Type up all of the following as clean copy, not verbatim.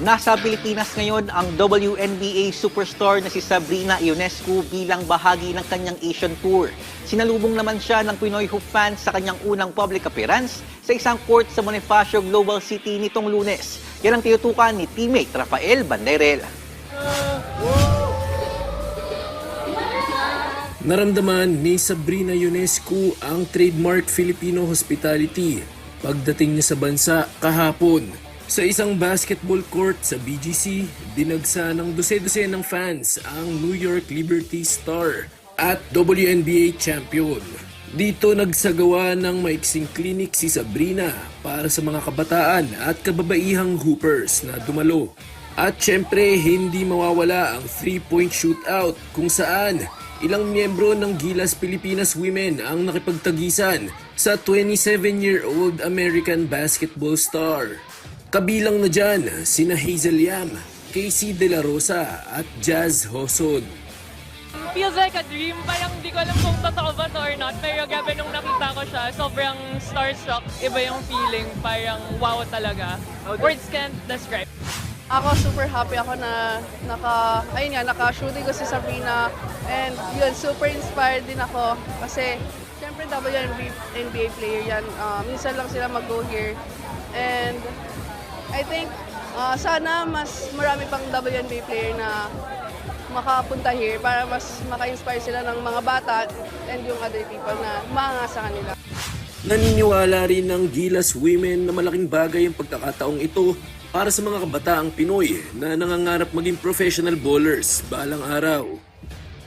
Nasa Pilipinas ngayon ang WNBA superstar na si Sabrina Ionescu bilang bahagi ng kanyang Asian Tour. Sinalubong naman siya ng Pinoy Hoop fans sa kanyang unang public appearance sa isang court sa Bonifacio Global City nitong Lunes. Yan ang tinutukan ni teammate Rafael Bandairel. Naramdaman ni Sabrina Ionescu ang trademark Filipino hospitality pagdating niya sa bansa kahapon. Sa isang basketball court sa BGC, dinagsa ng dose-dose ng fans ang New York Liberty star at WNBA champion. Dito nagsagawa ng maiksing clinic si Sabrina para sa mga kabataan at kababaihang hoopers na dumalo. At syempre, hindi mawawala ang 3-point shootout kung saan ilang miyembro ng Gilas Pilipinas Women ang nakipagtagisan sa 27-year-old American basketball star. Kabilang na dyan sina Hazel Yam, Casey De La Rosa at Jazz Hoson. Feels like a dream. Parang hindi ko alam kung totoo ba to or not. Pero gabi nung nakita ko siya, sobrang starstruck. Iba yung feeling. Parang wow talaga. Words can't describe. Ako super happy ako na naka-shooting ko si Sabrina. And yun, super inspired din ako. Kasi syempre WNBA player yan. Minsan lang sila mag-go here. And I think sana mas marami pang WNBA player na makapunta here para mas maka-inspire sila ng mga bata and yung other people na maanga sa kanila. Naniniwala rin ng Gilas Women na malaking bagay ang pagkakataong ito para sa mga kabataang Pinoy na nangangarap maging professional bowlers balang araw.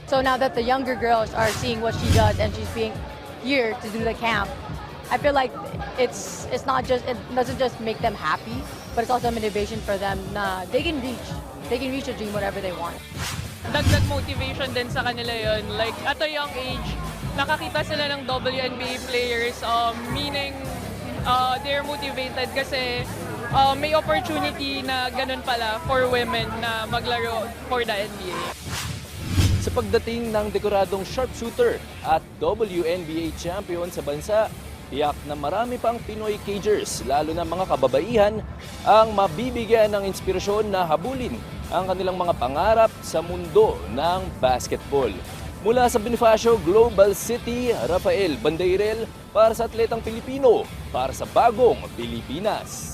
So now that the younger girls are seeing what she does and she's being here to do the camp, I feel like it doesn't just make them happy, but it's also a motivation for them na they can reach a dream whatever they want. Dagdag motivation din sa kanila yun. Like, at a young age, nakakita sila ng WNBA players, meaning they're motivated kasi may opportunity na ganun pala for women na maglaro for the NBA. Sa pagdating ng dekoradong sharpshooter at WNBA champion sa bansa, tiyak na marami pang Pinoy Cagers, lalo na mga kababaihan, ang mabibigyan ng inspirasyon na habulin ang kanilang mga pangarap sa mundo ng basketball. Mula sa Bonifacio Global City, Rafael Bandairel para sa Atletang Pilipino, para sa Bagong Pilipinas.